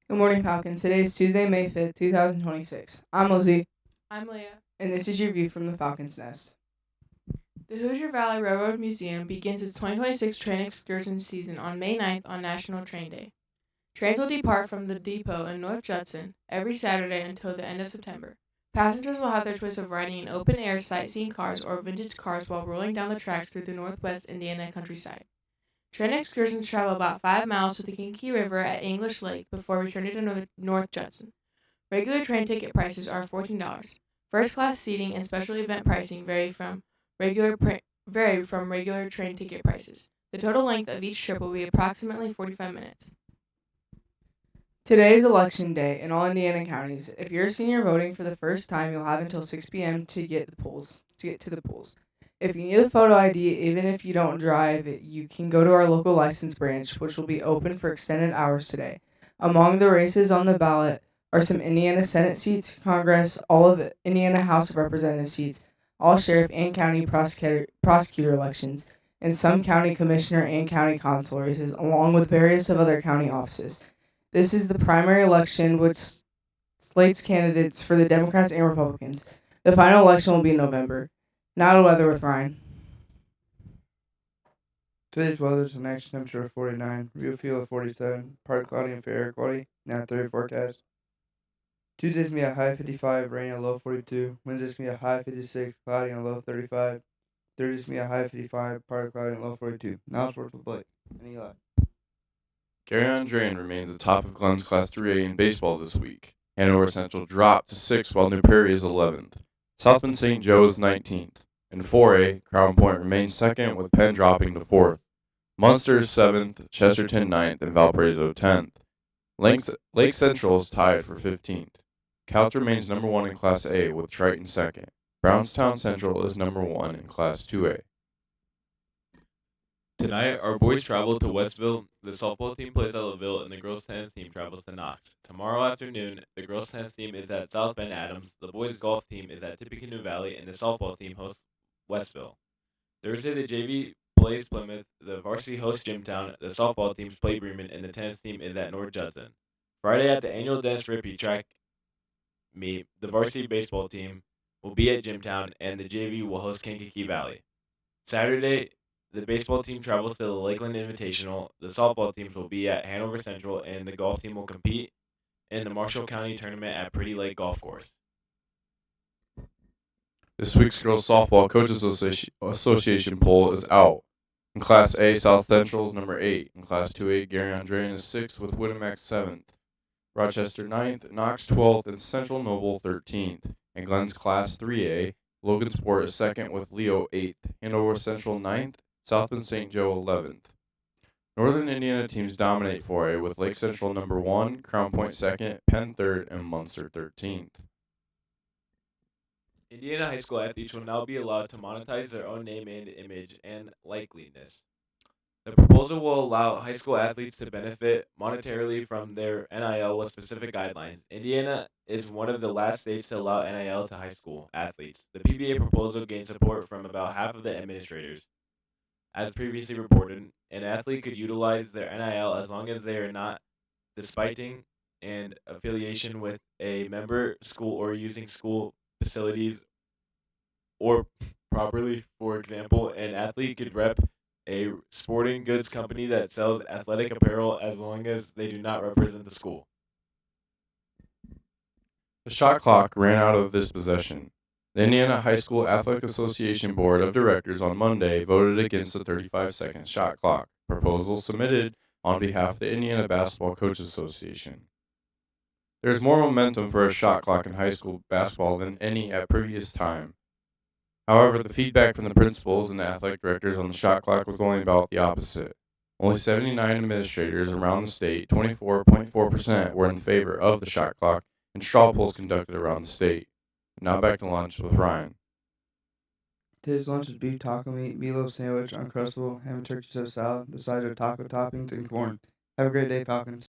Good morning, Falcons. Today is Tuesday, May 5th, 2026. I'm Lizzie, I'm Leah. and this is your view from the Falcon's Nest. The Hoosier Valley Railroad Museum begins its 2026 train excursion season on May 9th on National Train Day. Trains will depart from the depot in North Judson every Saturday until the end of September. Passengers will have their choice of riding in open-air sightseeing cars or vintage cars while rolling down the tracks through the northwest Indiana countryside. Train excursions travel about 5 miles to the Kinky River at English Lake before returning to North Judson. Regular train ticket prices are $14. First class seating and special event pricing vary from regular train ticket prices. The total length of each trip will be approximately 45 minutes. Today is election day in all Indiana counties. If you're a senior voting for the first time, you'll have until 6 p.m. to get to the polls. If you need a photo ID, even if you don't drive, you can go to our local license branch, which will be open for extended hours today. Among the races on the ballot are some Indiana Senate seats, Congress, all of Indiana House of Representative seats, all sheriff and county prosecutor elections, and some county commissioner and county council races, along with various of other county offices. This is the primary election, which slates candidates for the Democrats and Republicans. The final election will be in November. Now to weather with Ryan. Today's weather is an action temperature of 49, real feel of 47, partly cloudy and fair air quality, now 30 forecast. Tuesday's gonna be a high 55, rain and a low 42. Wednesday's gonna be a high 56, cloudy and a low 35. Thursday's gonna be a high 55, partly cloudy and a low 42. Now it's work with Blake and Eli. Gary Drain remains atop of Glenn's Class 3A in baseball this week. Hanover Central dropped to 6th while New Perry is 11th. Southman St. Joe is 19th. In 4A, Crown Point remains 2nd with Penn dropping to 4th. Munster is 7th, Chesterton 9th, and Valparaiso 10th. Lake Central is tied for 15th. Couch remains number 1 in Class A with Triton 2nd. Brownstown Central is number 1 in Class 2A. Tonight, our boys travel to Westville, the softball team plays at LaVille, and the girls' tennis team travels to Knox. Tomorrow afternoon, the girls' tennis team is at South Bend Adams, the boys' golf team is at Tippecanoe Valley, and the softball team hosts Westville. Thursday, the JV plays Plymouth, the varsity hosts Jimtown, the softball teams play Bremen, and the tennis team is at North Judson. Friday, at the annual Dennis Rippey track meet, the varsity baseball team will be at Jimtown, and the JV will host Kankakee Valley. Saturday, the baseball team travels to the Lakeland Invitational. The softball teams will be at Hanover Central, and the golf team will compete in the Marshall County Tournament at Pretty Lake Golf Course. This week's Girls Softball Coaches Association poll is out. In Class A, South Central is number 8. In Class 2A, Gary Andrean is 6th with Winnemac 7th. Rochester 9th, Knox 12th, and Central Noble 13th. In Glenn's Class 3A, Logansport is 2nd with Leo 8th. Hanover Central 9th, South Bend St. Joe 11th. Northern Indiana teams dominate 4A with Lake Central number 1, Crown Point 2nd, Penn 3rd, and Munster 13th. Indiana high school athletes will now be allowed to monetize their own name and image and likeliness. The proposal will allow high school athletes to benefit monetarily from their NIL with specific guidelines. Indiana is one of the last states to allow NIL to high school athletes. The PBA proposal gained support from about half of the administrators. As previously reported, an athlete could utilize their NIL as long as they are not despiting and affiliation with a member school or using school facilities or properly. For example, an athlete could rep a sporting goods company that sells athletic apparel as long as they do not represent the school. The shot clock ran out of this possession. The Indiana High School Athletic Association Board of Directors on Monday voted against the 35-second shot clock proposal submitted on behalf of the Indiana Basketball Coaches Association. There is more momentum for a shot clock in high school basketball than any at previous time. However, the feedback from the principals and the athletic directors on the shot clock was going about the opposite. Only 79 administrators around the state, 24.4%, were in favor of the shot clock, and straw polls conducted around the state. Now back to lunch with Ryan. Today's lunch is beef taco meat, meatloaf sandwich, uncrustable, ham and turkey stuffed salad, the sides are taco toppings, and corn. Have a great day, Falcons.